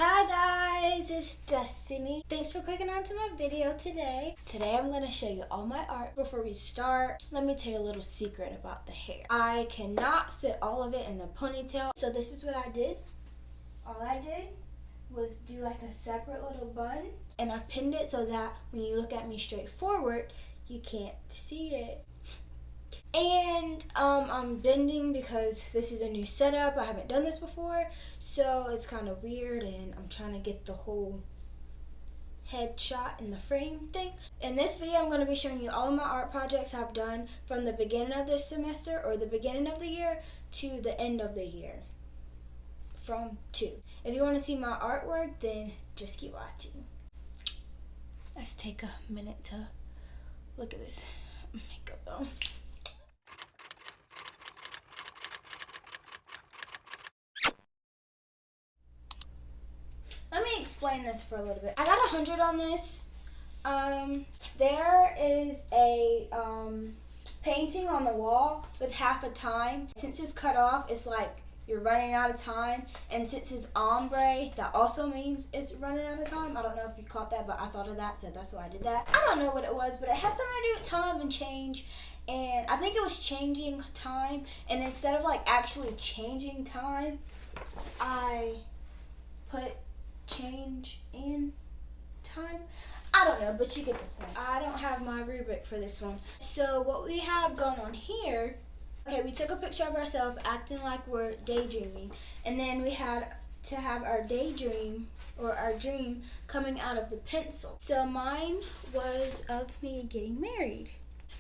Hi guys, it's Destiny. Thanks for clicking onto my video today. Today I'm going to show you all my art. Before we start, let me tell you a little secret about the hair. I cannot fit all of it in the ponytail, so this is what I did. All I did was do like a separate little bun, and I pinned it so that when you look at me straight forward, you can't see it. And I'm bending because this is a new setup. I haven't done this before, so it's kind of weird, and I'm trying to get the whole head shot in the frame thing. In this video, I'm going to be showing you all of my art projects I've done from the beginning of this semester or the beginning of the year to the end of the year. From 2. If you want to see my artwork, then just keep watching. Let's take a minute to look at this makeup though. Let me explain this for a little bit. I got 100 on this. There is a painting on the wall with half a time. Since it's cut off, it's like you're running out of time. And since it's ombre, that also means it's running out of time. I don't know if you caught that, but I thought of that, so that's why I did that. I don't know what it was, but it had something to do with time and change. And I think it was changing time. And instead of like actually changing time, I put change in time. I don't know, but you get the point. I don't have my rubric for this one. So what we have going on here, okay, we took a picture of ourselves acting like we're daydreaming, and then we had to have our daydream or our dream coming out of the pencil. So mine was of me getting married.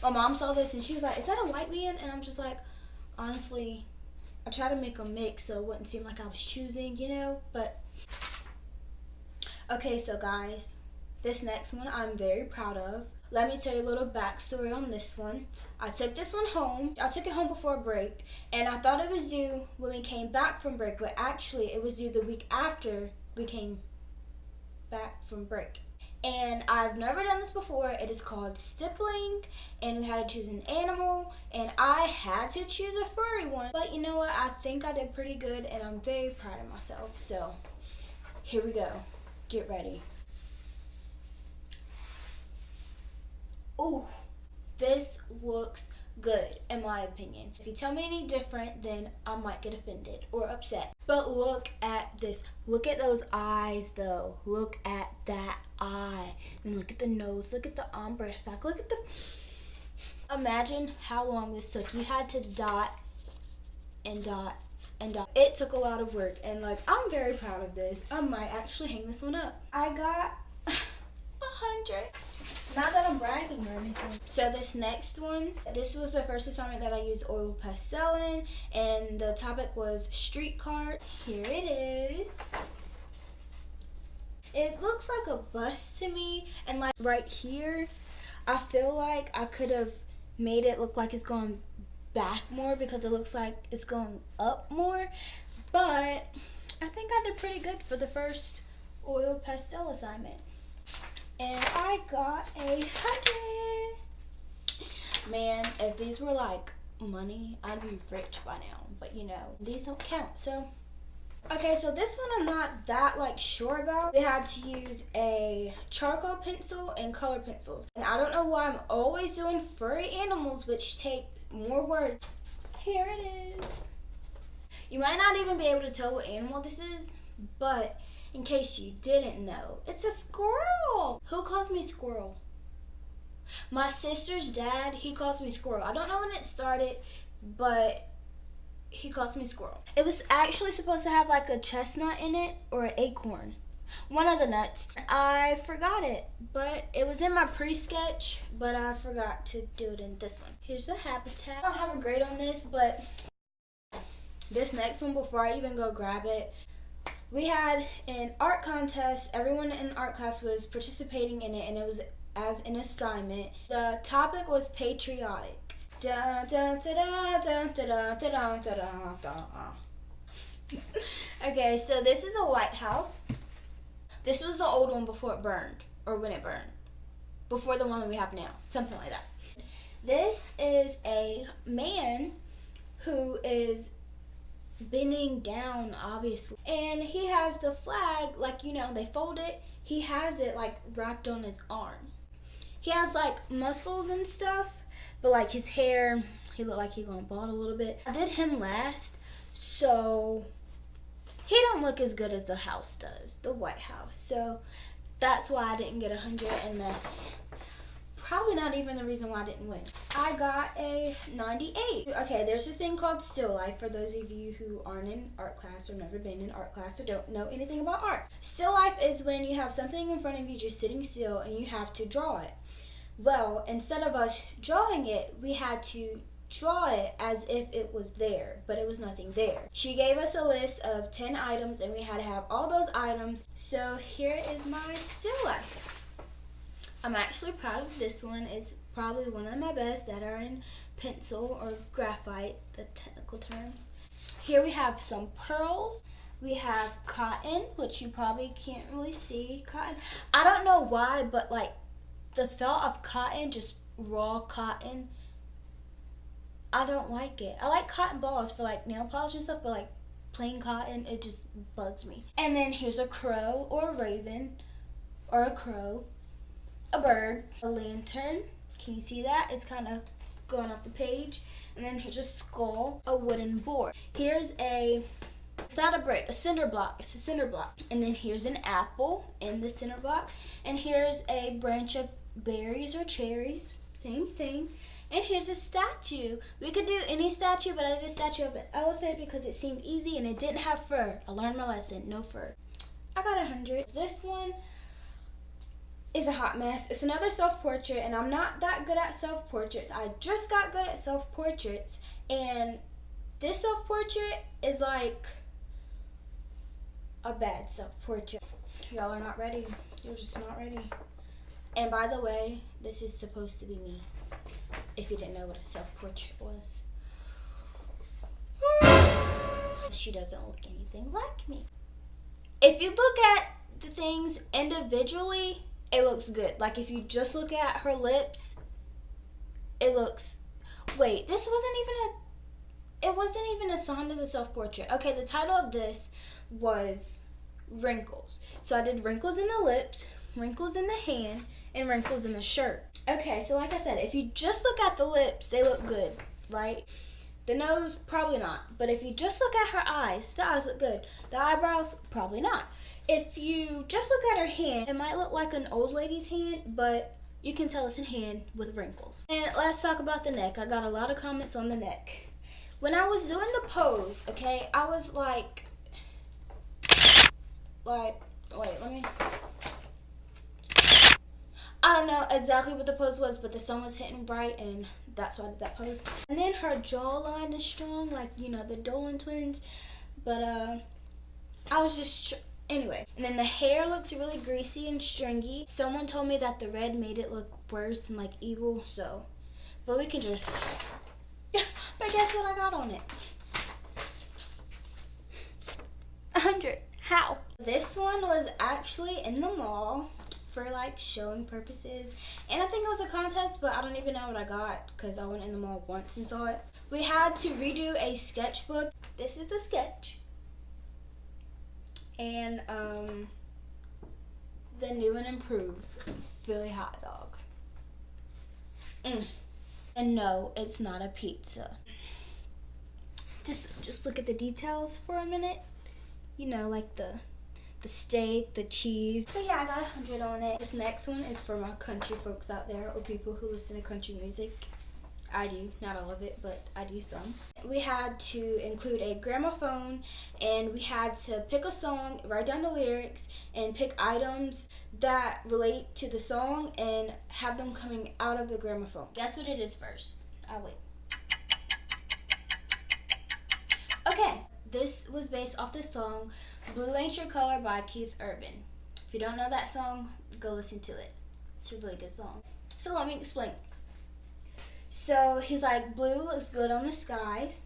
My mom saw this and she was like, "Is that a white man?" And I'm just like, honestly, I try to make a mix so it wouldn't seem like I was choosing, you know, but okay, so guys, this next one I'm very proud of. Let me tell you a little backstory on this one. I took this one home. I took it home before break, and I thought it was due when we came back from break, but actually it was due the week after we came back from break. And I've never done this before. It is called stippling, and we had to choose an animal, and I had to choose a furry one. But you know what? I think I did pretty good, and I'm very proud of myself. So here we go. Get ready. Ooh, this looks good in my opinion. If you tell me any different, then I might get offended or upset. But look at this. Look at those eyes though. Look at that eye. And look at the nose. Look at the ombre effect. Look at the... Imagine how long this took. You had to dot and dot and it took a lot of work, and like I'm very proud of this. I might actually hang this one up. I got 100. Not that I'm bragging or anything. So this next one, this was the first assignment that I used oil pastel in, and the topic was streetcar. Here it is. It looks like a bus to me, and like right here, I feel like I could have made it look like it's going back more because it looks like it's going up more, but I think I did pretty good for the first oil pastel assignment, and I got 100. Man, if these were like money, I'd be rich by now, but you know, these don't count. So okay, so this one I'm not that like sure about. We had to use a charcoal pencil and color pencils. And I don't know why I'm always doing furry animals, which takes more work. Here it is. You might not even be able to tell what animal this is, but in case you didn't know, it's a squirrel. Who calls me squirrel? My sister's dad, he calls me squirrel. I don't know when it started, but he calls me squirrel. It was actually supposed to have like a chestnut in it or an acorn. One of the nuts. I forgot it, but it was in my pre-sketch, but I forgot to do it in this one. Here's the habitat. I don't have a grade on this, but this next one, before I even go grab it, we had an art contest. Everyone in art class was participating in it, and it was as an assignment. The topic was patriotic. Da, da, da, da, da, da, da, da, da, da. Okay, so this is a White House. This was the old one before it burned, or when it burned. Before the one that we have now, something like that. This is a man who is bending down, obviously. And he has the flag, like, you know, they fold it. He has it, like, wrapped on his arm. He has, like, muscles and stuff, but, like, his hair, he looked like he gonna bald a little bit. I did him last, so he don't look as good as the house does, the White House. So that's why I didn't get 100, and that's probably not even the reason why I didn't win. I got a 98. Okay, there's this thing called still life for those of you who aren't in art class or never been in art class or don't know anything about art. Still life is when you have something in front of you just sitting still and you have to draw it. Well, instead of us drawing it, we had to draw it as if it was there, but it was nothing there. She gave us a list of 10 items and we had to have all those items. So here is my still life. I'm actually proud of this one. It's probably one of my best that are in pencil or graphite, the technical terms. Here we have some pearls. We have cotton, which you probably can't really see. Cotton. I don't know why, but like the felt of cotton, just raw cotton, I don't like it. I like cotton balls for like nail polish and stuff, but like plain cotton, it just bugs me. And then here's a crow or a raven or a crow. A bird, a lantern, can you see that? It's kind of going off the page. And then here's a skull, a wooden board. Here's it's not a brick, a cinder block. It's a cinder block. And then here's an apple in the cinder block. And here's a branch of berries or cherries, same thing. And here's a statue. We could do any statue, but I did a statue of an elephant because it seemed easy and it didn't have fur. I learned my lesson, no fur. I got 100. This one is a hot mess. It's another self-portrait, and I'm not that good at self-portraits. I just got good at self-portraits, and this self-portrait is like a bad self-portrait. Y'all are not ready. You're just not ready. And by the way, this is supposed to be me, if you didn't know what a self-portrait was. She doesn't look anything like me. If you look at the things individually, it looks good. Like if you just look at her lips, it looks, wait, it wasn't even assigned as a self-portrait. Okay, the title of this was wrinkles. So I did wrinkles in the lips, wrinkles in the hand, and wrinkles in the shirt. Okay, so like I said, if you just look at the lips, they look good, right? The nose, probably not. But if you just look at her eyes, the eyes look good. The eyebrows, probably not. If you just look at her hand, it might look like an old lady's hand, but you can tell it's a hand with wrinkles. And let's talk about the neck. I got a lot of comments on the neck. When I was doing the pose, okay, I was like, wait, let me, I don't know exactly what the pose was, but the sun was hitting bright and that's why I did that pose. And then her jawline is strong, like, you know, the Dolan twins. But I was just, anyway. And then the hair looks really greasy and stringy. Someone told me that the red made it look worse and like evil, so. But we can just, but guess what I got on it? 100. How? This one was actually in the mall for like showing purposes, and I think it was a contest, but I don't even know what I got because I went in the mall once and saw it. We had to redo a sketchbook. This is the sketch, and the new and improved Philly hot dog. And no, it's not a pizza. Just look at the details for a minute. You know, like the steak, the cheese. But yeah, I got 100 on it. This next one is for my country folks out there, or people who listen to country music. I do, not all of it, but I do some. We had to include a gramophone, and we had to pick a song, write down the lyrics, and pick items that relate to the song and have them coming out of the gramophone. Guess what it is first? I'll wait. Okay, this was based off the song Blue Ain't Your Color by Keith Urban. If you don't know that song, go listen to it. It's a really good song. So let me explain. So he's like, blue looks good on the skies.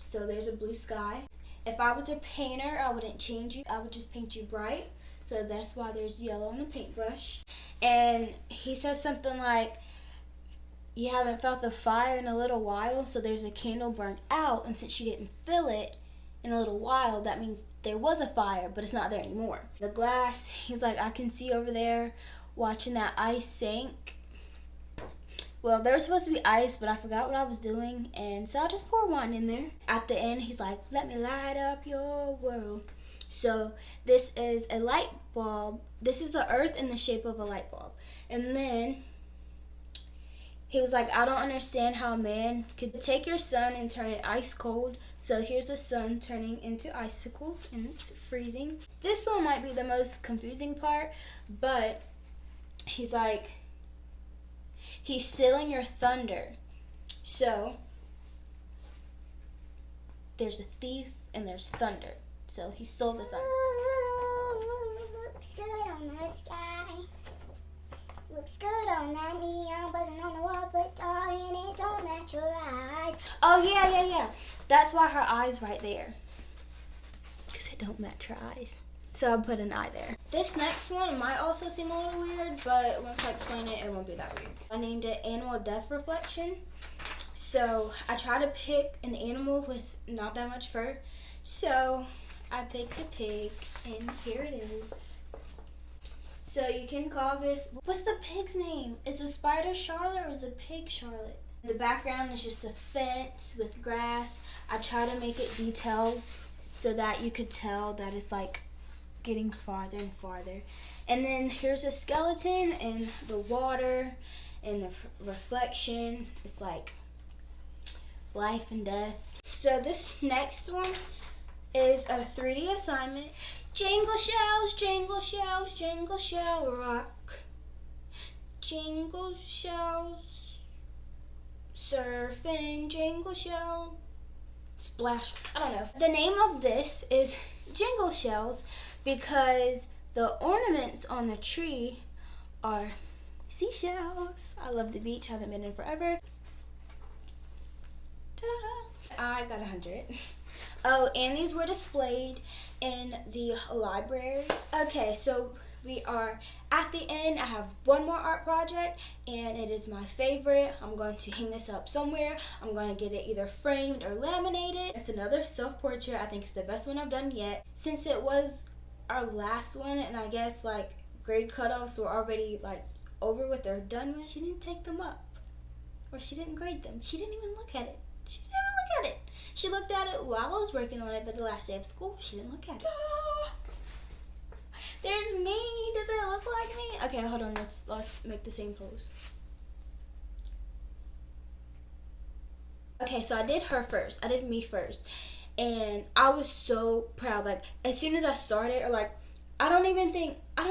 So there's a blue sky. If I was a painter, I wouldn't change you. I would just paint you bright. So that's why there's yellow on the paintbrush. And he says something like, you haven't felt the fire in a little while, so there's a candle burnt out, and since you didn't feel it in in a little while, that means there was a fire, but it's not there anymore. The glass, he was like, I can see over there watching that ice sink. Well, there was supposed to be ice, but I forgot what I was doing, and so I just poured wine in there. At the end, he's like, let me light up your world. So this is a light bulb. This is the earth in the shape of a light bulb. And then he was like, I don't understand how a man could take your sun and turn it ice cold. So here's the sun turning into icicles, and it's freezing. This one might be the most confusing part, but he's like, he's stealing your thunder. So there's a thief and there's thunder. So he stole the thunder. Looks good on the sky. Looks good on that neon buzzing on the walls, but darling, it don't match your eyes. Oh yeah. That's why her eye's right there. Because it don't match her eyes. So I put an eye there. This next one might also seem a little weird, but once I explain it, it won't be that weird. I named it Animal Death Reflection. So I try to pick an animal with not that much fur. So I picked a pig, and here it is. So you can call this, what's the pig's name? Is it Spider Charlotte or is it Pig Charlotte? The background is just a fence with grass. I try to make it detailed so that you could tell that it's like getting farther and farther. And then here's a skeleton and the water and the reflection. It's like life and death. So this next one is a 3D assignment. Jingle shells, jingle shells, jingle shell rock. Jingle shells, surfing, jingle shell, splash. I don't know. The name of this is Jingle Shells because the ornaments on the tree are seashells. I love the beach. Haven't been in forever. Ta-da! I got 100. Oh, and these were displayed in the library. Okay, so we are at the end. I have one more art project, and it is my favorite. I'm going to hang this up somewhere. I'm going to get it either framed or laminated. It's another self-portrait. I think it's the best one I've done yet. Since it was our last one, and I guess like grade cutoffs were already like over with or done with, she didn't take them up. Or she didn't grade them. She didn't even look at it. She didn't even look at it. She looked at it while I was working on it, but the last day of school, she didn't look at it. There's me. Does it look like me? Okay, hold on. Let's make the same pose. Okay, so I did her first. I did me first. And I was so proud. Like, as soon as I started, or like, I don't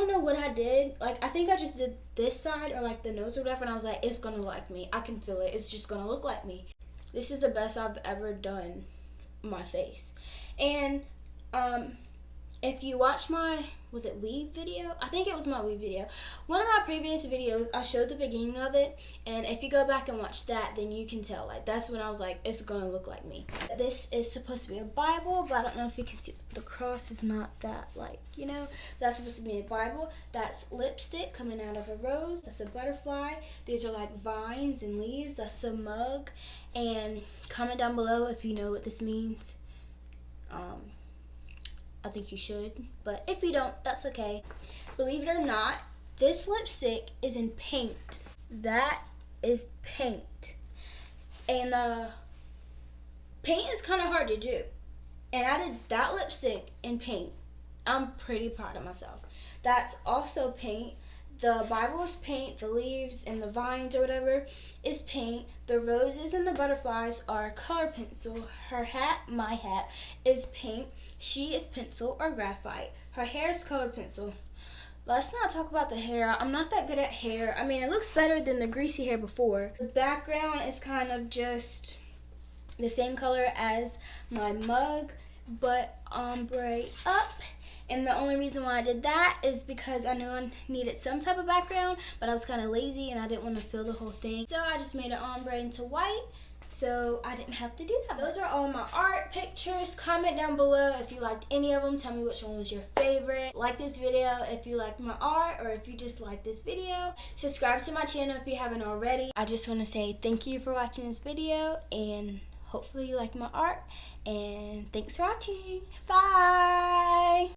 know what I did. Like, I think I just did this side or like the nose or whatever, and I was like, it's gonna look like me. I can feel it. It's just gonna look like me. This is the best I've ever done my face. And if you watch my, was it weave video? I think it was my weave video. One of my previous videos, I showed the beginning of it, and if you go back and watch that, then you can tell, like, that's when I was like, it's gonna look like me. This is supposed to be a Bible, but I don't know if you can see, the cross is not that, like, you know, that's supposed to be a Bible. That's lipstick coming out of a rose. That's a butterfly. These are like vines and leaves. That's a mug. And comment down below if you know what this means. I think you should, but if you don't, that's okay. Believe it or not, this lipstick is in paint. That is paint. And paint is kind of hard to do. And I did that lipstick in paint. I'm pretty proud of myself. That's also paint. The Bible is paint. The leaves and the vines or whatever is paint. The roses and the butterflies are color pencil. Her hat, my hat, is paint. She is pencil or graphite. Her hair is color pencil. Let's not talk about the hair. I'm not that good at hair. I mean, it looks better than the greasy hair before. The background is kind of just the same color as my mug, but ombre up. And the only reason why I did that is because I knew I needed some type of background, but I was kind of lazy and I didn't want to fill the whole thing. So I just made an ombre into white, so I didn't have to do that. Those are all my art pictures. Comment down below if you liked any of them. Tell me which one was your favorite. Like this video if you liked my art, or if you just like this video. Subscribe to my channel if you haven't already. I just want to say thank you for watching this video, and hopefully you like my art, and thanks for watching. Bye.